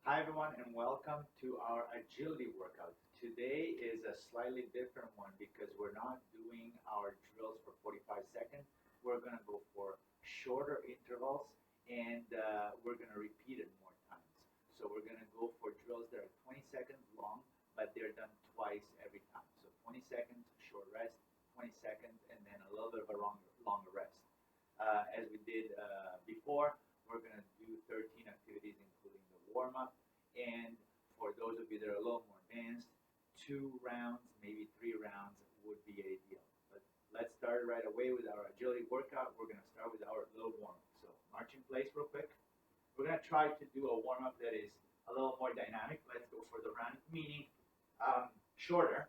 Hi everyone and welcome to our agility workout. Today is a slightly different one because we're not doing our drills for 45 seconds. We're going to go for shorter intervals and we're going to repeat it more times. So we're going to go for drills that are 20 seconds long, but they're done twice every time. So 20 seconds, short rest, 20 seconds, and then a little bit of a longer rest. As we did before, we're going to do 13 activities, including the warm up. And for those of you that are a little more advanced, 2 rounds, maybe 3 rounds would be ideal. But let's start right away with our agility workout. We're going to start with our little warm up. So, march in place real quick. We're going to try to do a warm up that is a little more dynamic. Let's go for the run, meaning shorter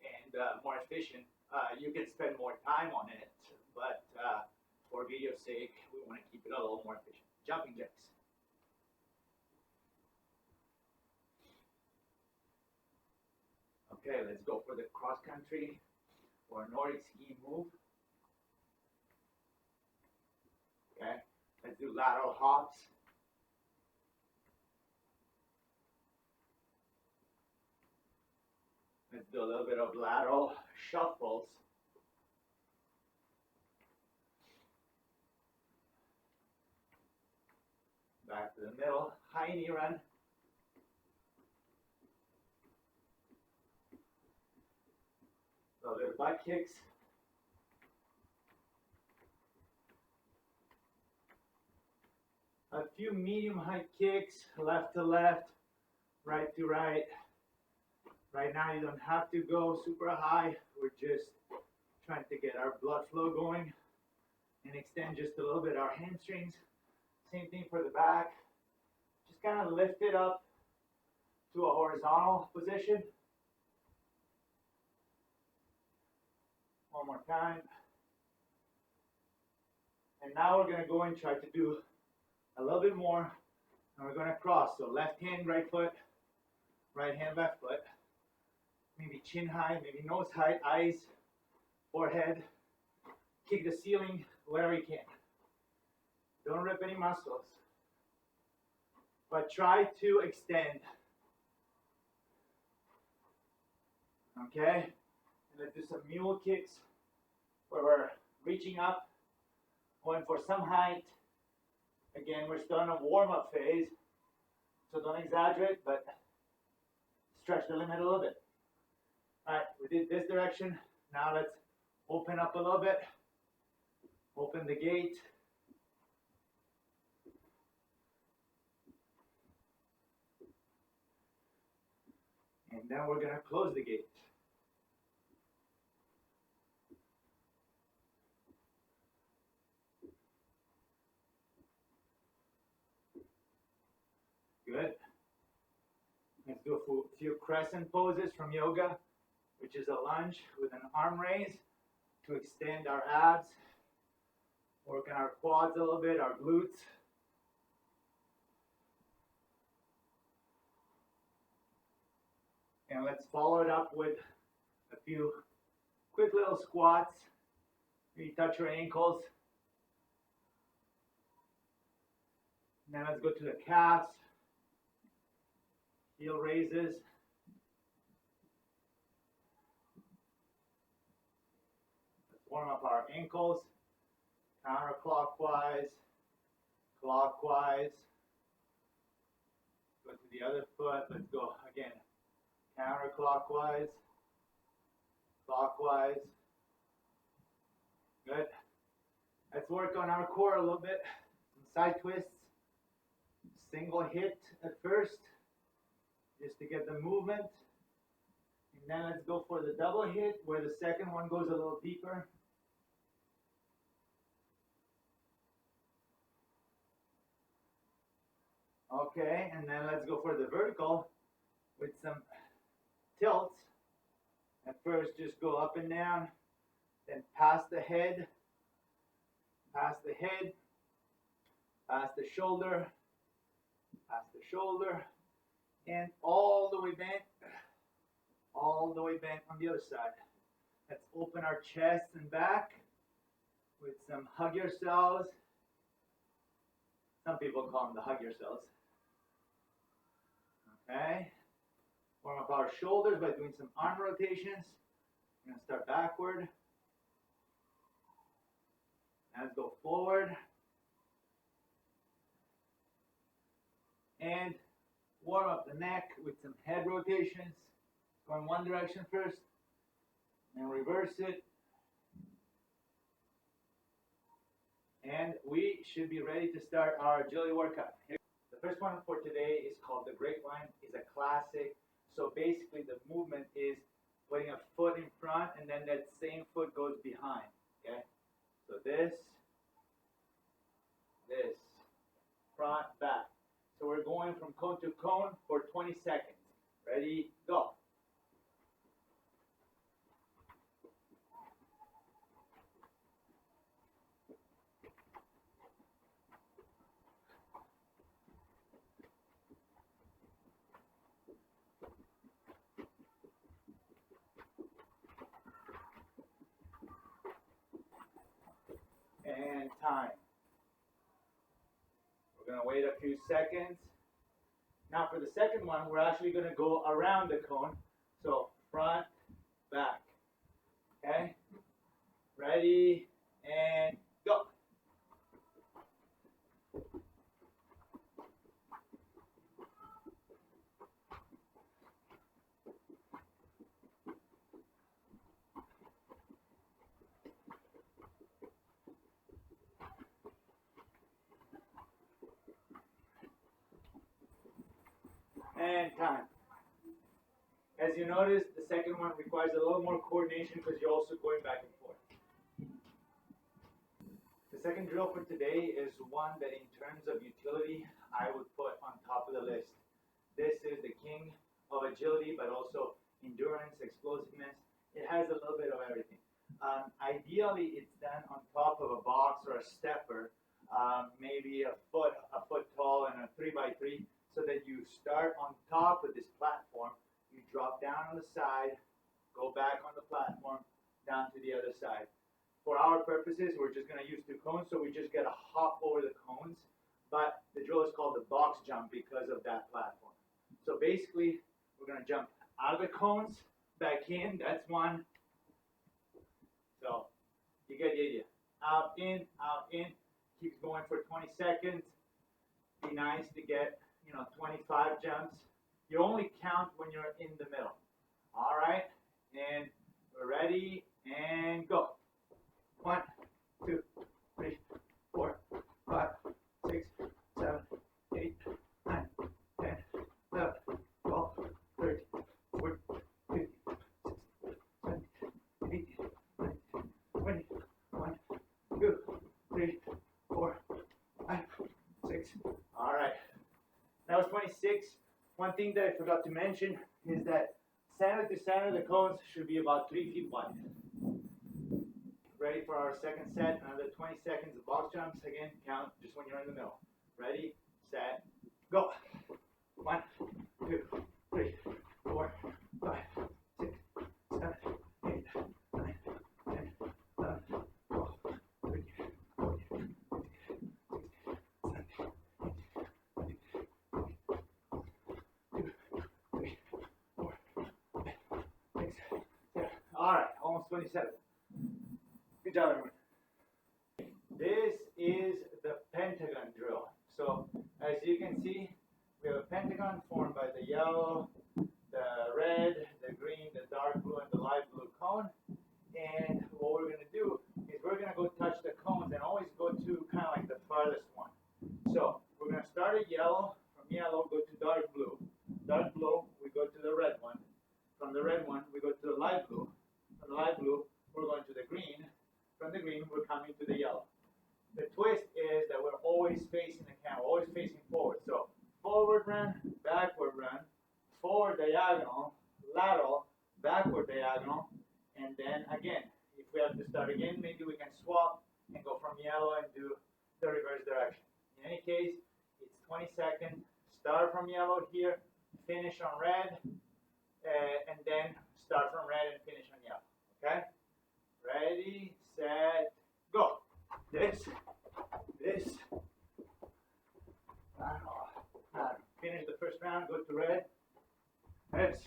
and more efficient. You can spend more time on it, but for video's sake, we want to keep it a little more efficient. Jumping jacks. Okay, let's go for the cross country or Nordic ski move. Okay, let's do lateral hops. Let's do a little bit of lateral shuffles. Back to the middle, high knee run. So their butt kicks. A few medium height kicks, left to left, right to right. Right now you don't have to go super high. We're just trying to get our blood flow going and extend just a little bit our hamstrings. Same thing for the back. Just kind of lift it up to a horizontal position. One more time. And now we're going to go and try to do a little bit more. And we're going to cross. So left hand, right foot, right hand, left foot. Maybe chin high, maybe nose high, eyes, forehead. Kick the ceiling, whatever you can. Don't rip any muscles. But try to extend. Okay? And let's do some mule kicks where we're reaching up, going for some height. Again, we're still in a warm-up phase, so don't exaggerate, but stretch the limit a little bit. All right, we did this direction. Now let's open up a little bit. Open the gate. And then we're going to close the gate. Good. Let's do a few crescent poses from yoga, which is a lunge with an arm raise to extend our abs, work on our quads a little bit, our glutes. And let's follow it up with a few quick little squats. Maybe touch your ankles. Now let's go to the calves. Heel raises. Let's warm up our ankles. Counterclockwise, clockwise. Go to the other foot. Let's go again. Counterclockwise, clockwise. Good. Let's work on our core a little bit. Some side twists. Single hit at first, just to get the movement. And then let's go for the double hit, where the second one goes a little deeper. Okay, and then let's go for the vertical with some tilts. At first, just go up and down, then past the head, past the head, past the shoulder, and all the way bent on the other side. Let's open our chest and back with some hug yourselves. Some people call them the hug yourselves. Okay. Warm up our shoulders by doing some arm rotations. We're going to start backward. Let's go forward. And warm up the neck with some head rotations. Going one direction first, and reverse it. And we should be ready to start our agility workout. The first one for today is called the Grapevine. It's a classic. So basically the movement is putting a foot in front and then that same foot goes behind. Okay? So this, front, back. So we're going from cone to cone for 20 seconds. Ready, go. And time. We're going to wait a few seconds. Now for the second one, we're actually going to go around the cone. So front, back. Okay? Ready, and go. And time. As you notice, the second one requires a little more coordination because you're also going back and forth. The second drill for today is one that in terms of utility, I would put on top of the list. This is the king of agility, but also endurance, explosiveness. It has a little bit of everything. Ideally, it's done on top of a box or a stepper, maybe a foot tall and a 3x3. So that you start on top of this platform, you drop down on the side, go back on the platform, down to the other side. For our purposes, we're just going to use 2 cones, so we just get a hop over the cones. But the drill is called the box jump because of that platform. So basically, we're going to jump out of the cones, back in, that's one. So you get the idea. Out, in, keeps going for 20 seconds. Be nice to get 25 jumps. You only count when you're in the middle. All right, and we're ready, and go. 1, 2, 3, 4, 5, 6, 7, 8, 9, 10, 11, 12, 13, 14, 15, 16, 17, 18, 19, 20, 1, 2, 3, 4, 5, 6. All right. That was 26. One thing that I forgot to mention is that center to center, the cones should be about 3 feet wide. Ready for our second set, another 20 seconds of box jumps. Again, count just when you're in the middle. Ready, set, go. 1, 2, 3, 4, 5, 6, 7, 8, 9, 10, 11, 12, 13, 14, 15, 16, 17, all right, almost 27. Good job, everyone. This is the Pentagon drill. So, as you can see, we have a pentagon formed by the yellow, the red, the green, the dark blue, and the light blue cone. And what we're going to do is we're going to go touch the cones and always go to kind of like the farthest one. So, we're going to start at yellow. From yellow, go to dark blue. Dark blue, we go to the red one. From the red one, we go to the light blue. From the light blue, we're going to the green. From the green, we're coming to the yellow. The twist is that we're always facing the camera, always facing forward. So forward run, backward run, forward diagonal, lateral, backward diagonal, and then again. If we have to start again, maybe we can swap and go from yellow and do the reverse direction. In any case, it's 20 seconds. Start from yellow here, finish on red, and then start from red and finish on yellow. Okay? Ready, set, go. This. Finish the first round, go to red, Heads.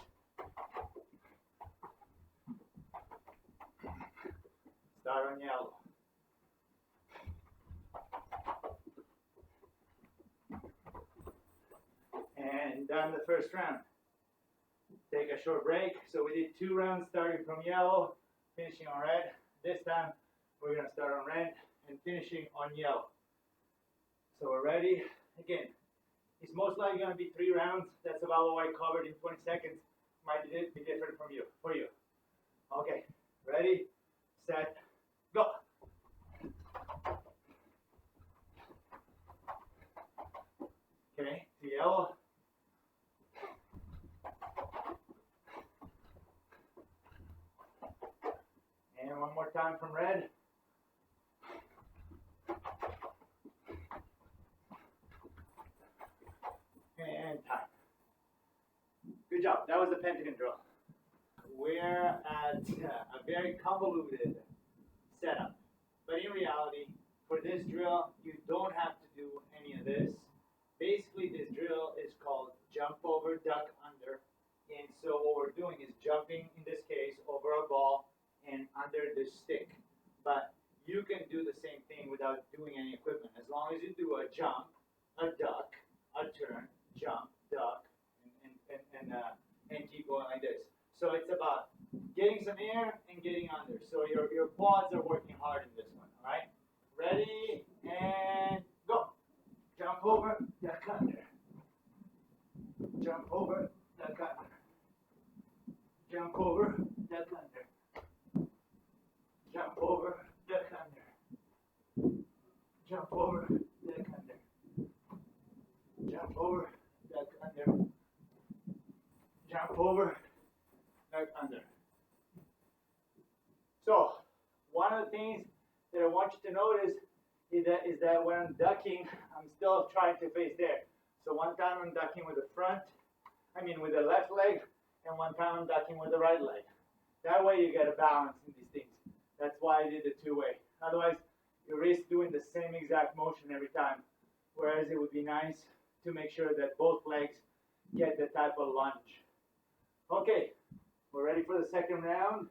Start on yellow. And done the first round. Take a short break. So we did 2 rounds starting from yellow, finishing on red. This time we're going to start on red and finishing on yellow. So we're ready. Again, it's most likely going to be 3 rounds. That's about what I covered in 20 seconds. Might be different for you. Okay, ready, set, go. Okay, to yellow. And one more time from red. And time. Good job. That was the Pentagon drill. We're at a very convoluted setup. But in reality, for this drill, you don't have to do any of this. Basically, this drill is called jump over, duck under. And so what we're doing is jumping, in this case, over a ball and under the stick. But you can do the same thing without doing any equipment. As long as you do a jump, a duck, a turn, jump, duck, and keep going like this. So it's about getting some air and getting under. So your quads are working hard in this one, all right? Ready, and go. Jump over, duck under. Jump over, duck under. Jump over, duck under. Jump over, duck under. Jump over, duck under. Jump over, duck under. Jump over, duck under. So, one of the things that I want you to notice is that when I'm ducking, I'm still trying to face there. So one time I'm ducking with with the left leg, and one time I'm ducking with the right leg. That way you get a balance in these things. That's why I did the 2-way. Otherwise, you risk doing the same exact motion every time. Whereas it would be nice to make sure that both legs get the type of lunge. Okay, we're ready for the second round,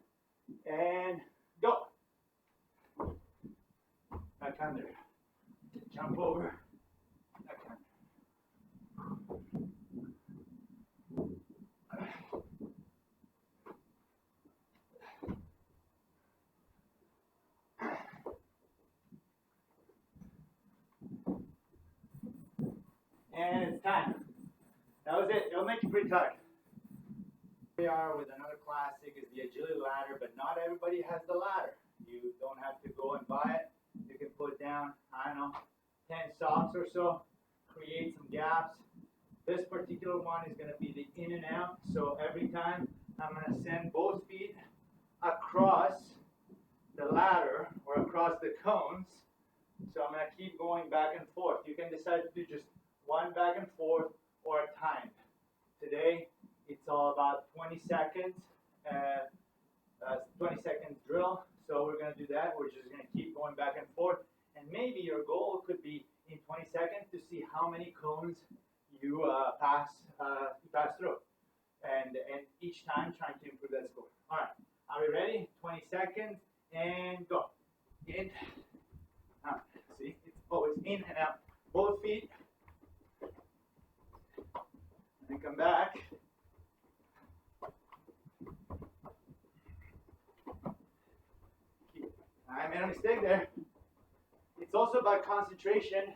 and go. Back under. Jump over. Back under. And it's time. That was it. It'll make you pretty tired. We are with another classic, is the agility ladder, but not everybody has the ladder. You don't have to go and buy it. You can put down, 10 socks or so, create some gaps. This particular one is going to be the in and out. So every time I'm going to send both feet across the ladder or across the cones. So I'm going to keep going back and forth. You can decide to do just one back and forth or a time. Today, it's all about 20 seconds, 20 seconds drill. So we're going to do that. We're just going to keep going back and forth. And maybe your goal could be in 20 seconds to see how many cones you pass through. And each time trying to improve that score. All right. Are we ready? 20 seconds and go. In, out. See, it's always in and out. Both feet. And come back. I made a mistake there. It's also about concentration.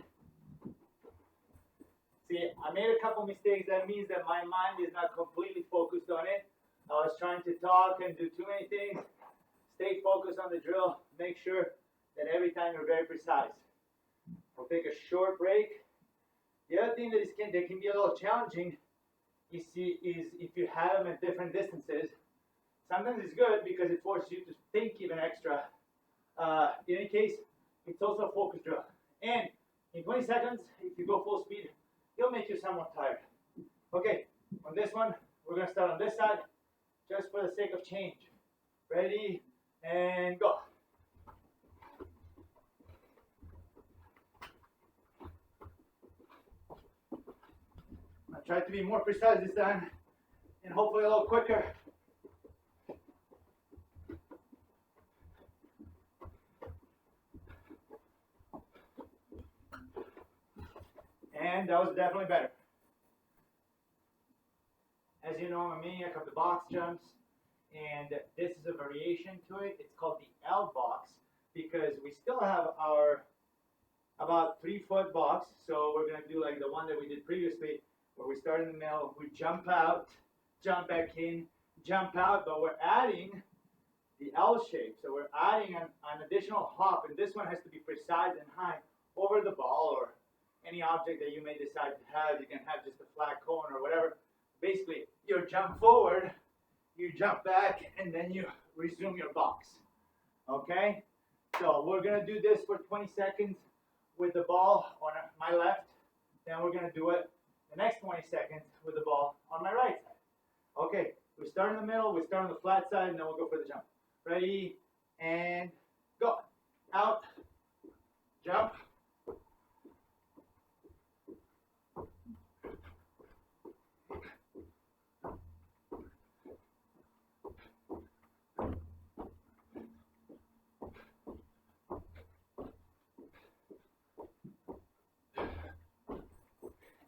See, I made a couple mistakes. That means that my mind is not completely focused on it. I was trying to talk and do too many things. Stay focused on the drill. Make sure that every time you're very precise. We'll take a short break. The other thing that can be a little challenging is if you have them at different distances. Sometimes it's good because it forces you to think even extra. In any case, it's also a focus drill. And in 20 seconds, if you go full speed, it'll make you somewhat tired. Okay, on this one, we're going to start on this side, just for the sake of change. Ready, and go. I'll try to be more precise this time. and hopefully a little quicker. And that was definitely better. As you know, I'm a maniac of the box jumps, and this is a variation to it. It's called the L box because we still have our about 3-foot box. So we're gonna do like the one that we did previously, where we start in the middle, we jump out, jump back in, jump out, but we're adding the L shape. So we're adding an additional hop, and this one has to be precise and high over the ball or any object that you may decide to have. You can have just a flat cone or whatever. Basically, you jump forward, you jump back, and then you resume your box. Okay? So we're gonna do this for 20 seconds with the ball on my left. Then we're gonna do it the next 20 seconds with the ball on my right side. Okay, we start in the middle, we start on the flat side, and then we'll go for the jump. Ready, and go. Out, jump.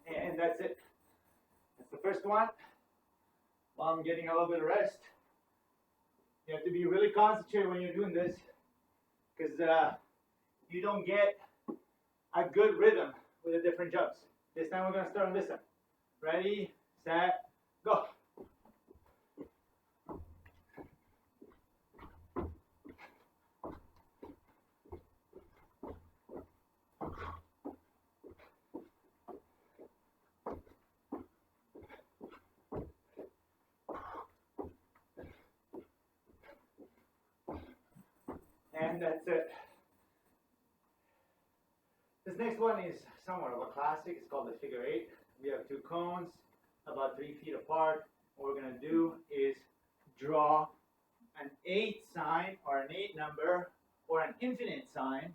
And that's it. That's the first one. While I'm getting a little bit of rest. You have to be really concentrated when you're doing this because you don't get a good rhythm with the different jumps. This time we're going to start on this side. Ready, set, go. And that's it. This next one is somewhat of a classic. It's called the figure 8. We have 2 cones about 3 feet apart. What we're going to do is draw an 8 sign or an 8 number or an infinite sign,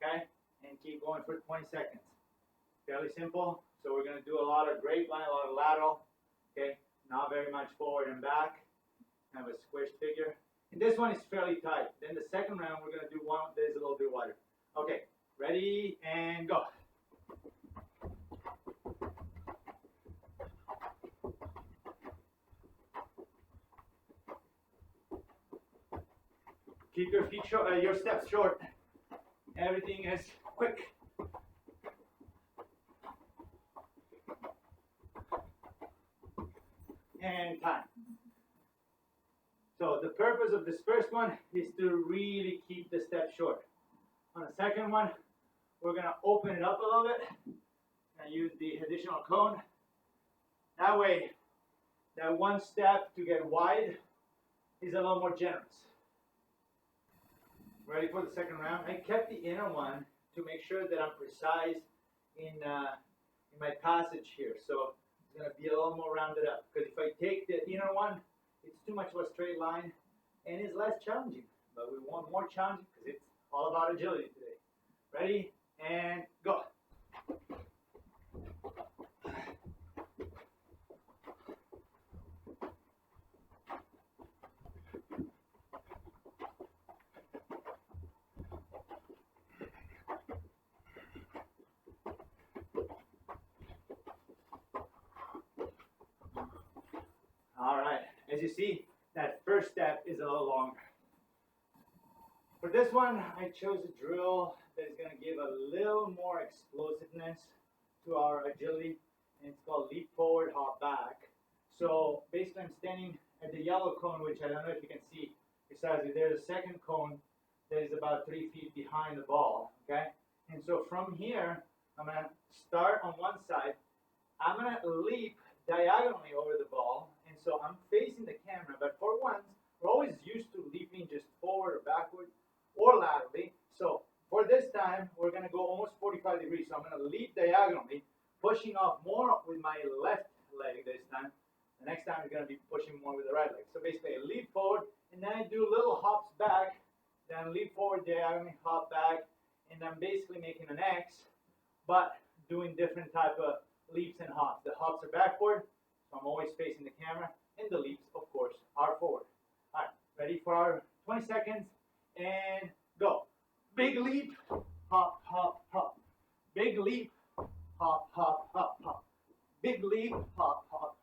okay, and keep going for 20 seconds. Fairly simple. So we're going to do a lot of grapevine, a lot of lateral, okay, not very much forward and back, kind of a squished figure. And this one is fairly tight. Then the second round, we're going to do one that is a little bit wider. Okay, ready, and go. Keep your feet short, your steps short. Everything is quick. And time. So the purpose of this first one is to really keep the step short. On the second one, we're going to open it up a little bit and use the additional cone. That way, that one step to get wide is a little more generous. Ready for the second round? I kept the inner one to make sure that I'm precise in my passage here. So it's going to be a little more rounded up. Because if I take the inner one, it's too much of a straight line and it's less challenging. But we want more challenging because it's all about agility today. Ready? And go. All right, as you see, that first step is a little longer. For this one, I chose a drill that is going to give a little more explosiveness to our agility, and it's called leap forward, hop back. So basically, I'm standing at the yellow cone, which I don't know if you can see precisely. There's a second cone that is about 3 feet behind the ball, okay? And so from here, I'm going to start on one side. I'm going to leap diagonally over the ball, and so I'm facing the camera, but for once, we're always used to leaping just forward or backward or laterally. So for this time, we're going to go almost 45 degrees. So I'm going to leap diagonally, pushing off more with my left leg this time. The next time, I'm going to be pushing more with the right leg. So basically, I leap forward, and then I do little hops back, then leap forward diagonally, hop back, and I'm basically making an X, but doing different type of leaps and hops. The hops are backward, So I'm always facing the camera, and the leaps, of course, are forward. All right, ready for our 20 seconds, and go. Big leap, hop, hop, hop. Big leap, hop, hop, hop, hop. Big leap, hop, hop.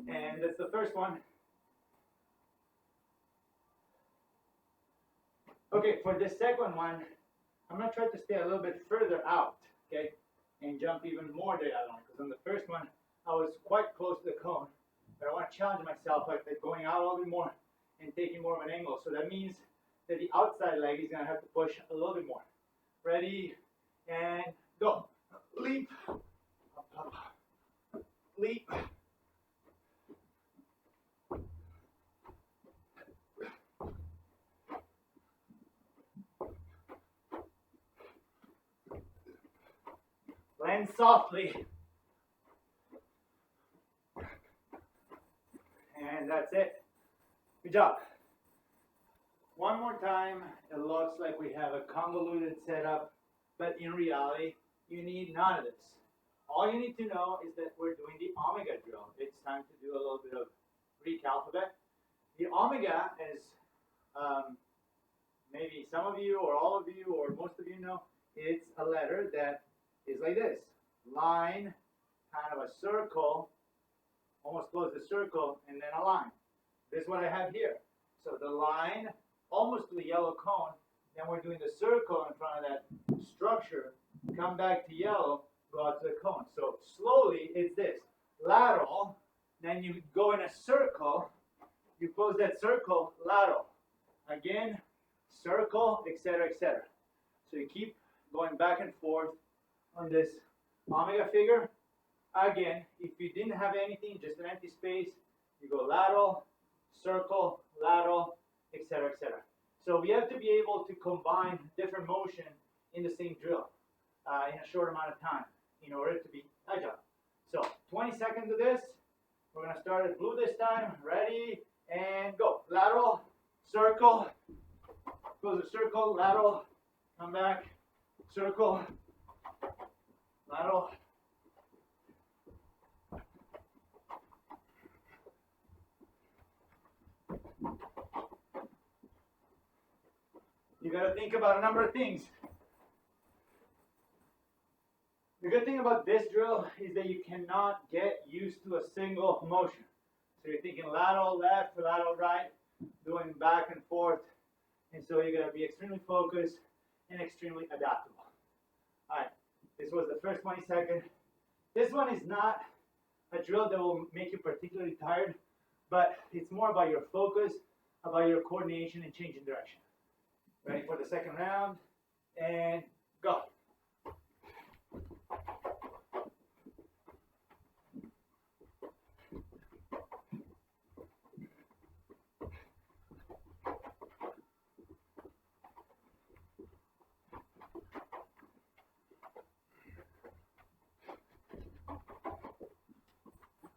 And that's the first one. Okay, for the second one, I'm going to try to stay a little bit further out, okay, and jump even more diagonal, because on the first one, I was quite close to the cone, but I want to challenge myself like going out a little bit more and taking more of an angle. So that means that the outside leg is going to have to push a little bit more. Ready, and go. Leap, up, up, leap. Land softly. And that's it. Good job. One more time. It looks like we have a convoluted setup, but in reality, you need none of this. All you need to know is that we're doing the omega drill. It's time to do a little bit of Greek alphabet. The omega, as maybe some of you or all of you or most of you know, it's a letter that is like this. Line, kind of a circle, almost close the circle, and then a line. This is what I have here. So the line, almost to the yellow cone, then we're doing the circle in front of that structure, come back to yellow, go out to the cone. So slowly, it's this. Lateral, then you go in a circle, you close that circle, lateral. Again, circle, etc., etc. So you keep going back and forth on this omega figure. Again, if you didn't have anything, just an empty space, you go lateral, circle, lateral, etc., etc. So we have to be able to combine different motion in the same drill in a short amount of time in order to be agile. So 20 seconds of this. We're going to start at blue this time. Ready, and go. Lateral, circle, close the circle, lateral, come back, circle, lateral. You got to think about a number of things. The good thing about this drill is that you cannot get used to a single motion. So you're thinking lateral left, lateral right, doing back and forth. And so you got to be extremely focused and extremely adaptable. All right, this was the first 20 seconds. This one is not a drill that will make you particularly tired, but it's more about your focus, about your coordination and changing direction. Ready for the second round, and go.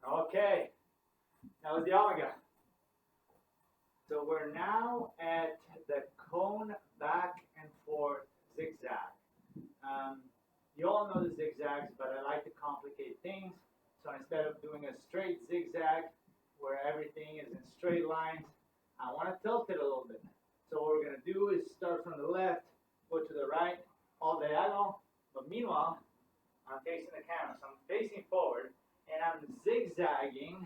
Okay, that was the omega. So we're now at the cone back and forth zigzag. You all know the zigzags, but I like to complicate things. So instead of doing a straight zigzag where everything is in straight lines, I want to tilt it a little bit. So what we're going to do is start from the left, go to the right, all diagonal. But meanwhile, I'm facing the camera. So I'm facing forward, and I'm zigzagging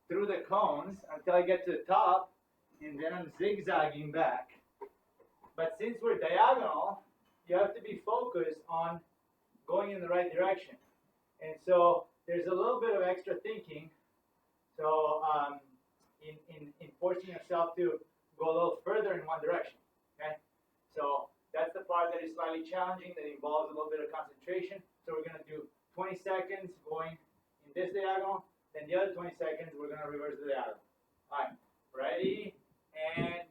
through the cones until I get to the top, and then I'm zigzagging back. But since we're diagonal, you have to be focused on going in the right direction. And so there's a little bit of extra thinking. So in forcing yourself to go a little further in one direction. Okay? So that's the part that is slightly challenging, that involves a little bit of concentration. So we're going to do 20 seconds going in this diagonal. Then the other 20 seconds, we're going to reverse the diagonal. All right, ready, and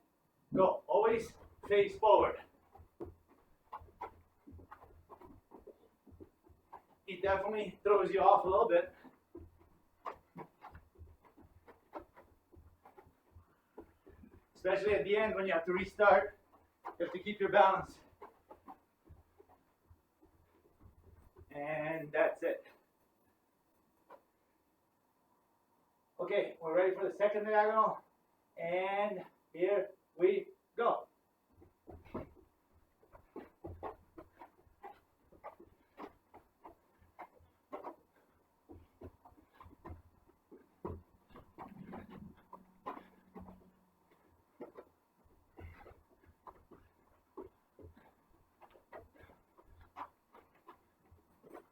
go. Always face forward. It definitely throws you off a little bit. especially at the end when you have to restart. You have to keep your balance. And that's it. Okay, we're ready for the second diagonal. And here we go.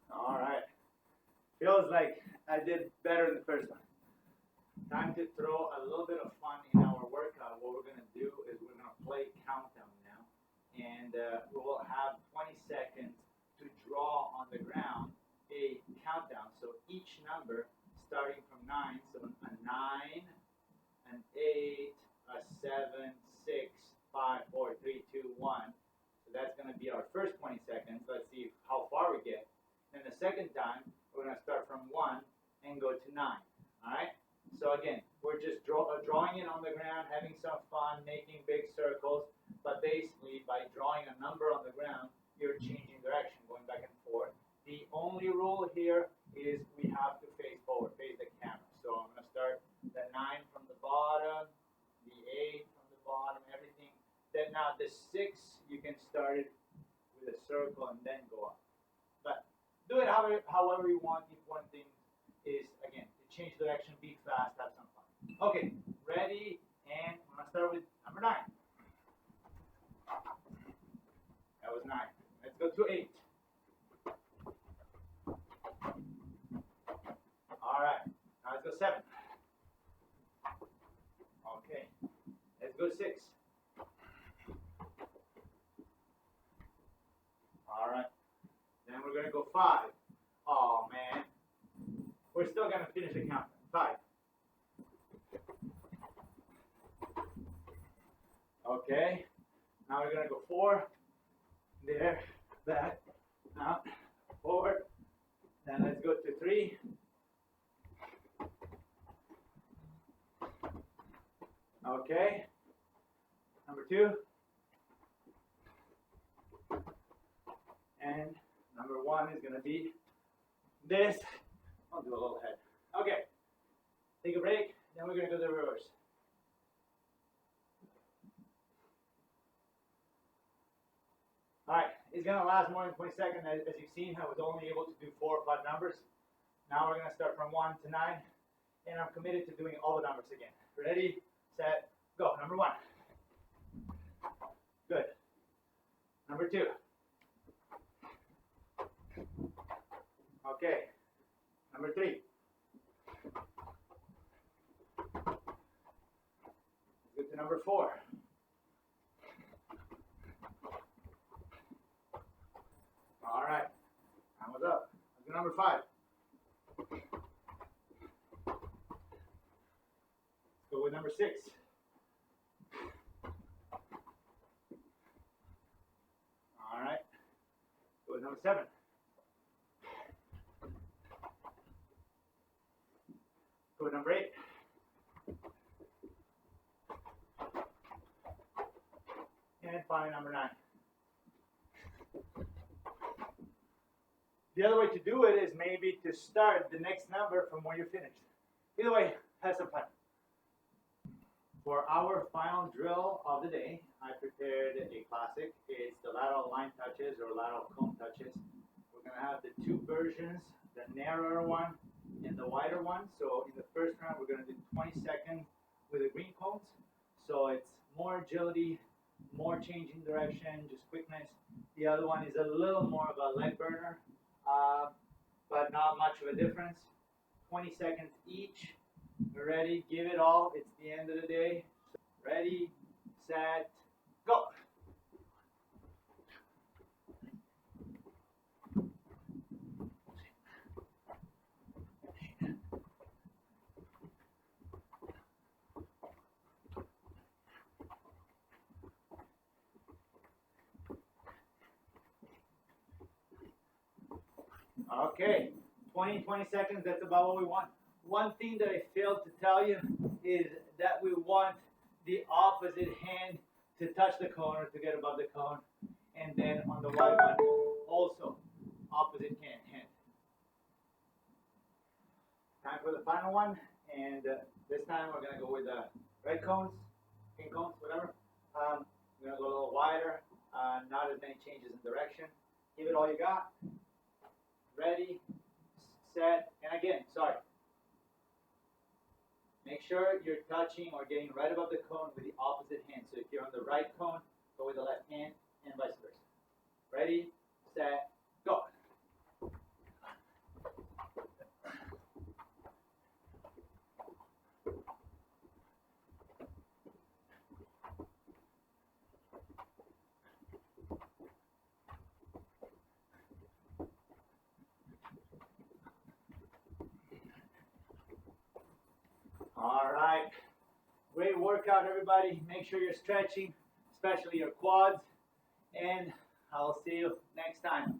All right. Feels like I did better in the first one. Time to throw a little bit of fun in our workout. What we're going to do is we're going to play countdown now. And we will have 20 seconds to draw on the ground a countdown. So each number starting from 9. So a 9, an 8, a 7, 6, 5, 4, 3, 2, 1. So that's going to be our first 20 seconds. Let's see how far we get. Then the second time, we're going to start from 1 and go to 9. All right? So again, we're just drawing it on the ground, having some fun, making big circles. But basically, by drawing a number on the ground, you're changing direction, going back and forth. The only rule here is we have to face forward, face the camera. So I'm going to start the 9 from the bottom, the 8 from the bottom, everything. Then now the 6, you can start it with a circle and then go up. But do it however you want. The important thing is, again, to change direction, be fast, have some fun. Okay, ready, and I'm going to start with number 9. That was 9. Let's go to 8. All right, now let's go 7. Okay, let's go 6. All right, then we're going to go 5. Oh, man. We're still going to finish the count. 5. Okay, now we're going to go 4. There, back, out, forward. Then let's go to 3. Okay, number 2. And number 1 is going to be this. I'll do a little head. Okay, take a break, then we're going to do the reverse. All right, it's going to last more than 20 seconds. As you've seen, I was only able to do 4 or 5 numbers. Now we're going to start from 1 to 9, and I'm committed to doing all the numbers again. Ready, set, go. Number 1. Good. Number 2. Okay. Number 3. Let's go to number 4. All right. Time was up. Let's go number 5. Let's go with number 6. All right. Go with number 7. Go with number 8. And finally number 9. The other way to do it is maybe to start the next number from where you finished. Either way, have some fun. For our final drill of the day, I prepared a classic. It's the lateral line touches or lateral cone touches. We're going to have the 2 versions, the narrower one and the wider one. So in the first round, we're going to do 20 seconds with the green cones. So it's more agility, more changing direction, just quickness. The other one is a little more of a leg burner, but not much of a difference. 20 seconds each. Ready? Give it all. It's the end of the day. Ready, set, go. Okay, 20 seconds, that's about what we want. One thing that I failed to tell you is that we want the opposite hand to touch the cone or to get above the cone. And then on the wide one, also opposite hand. Time for the final one. And this time we're going to go with the red cones, pink cones, whatever. We're going to go a little wider, not as many changes in direction. Give it all you got. Ready, set, and again, sorry. Make sure you're touching or getting right above the cone with the opposite hand. So if you're on the right cone, go with the left hand and vice versa. Ready, set, go. All right, great workout, everybody. Make sure you're stretching, especially your quads, and I'll see you next time.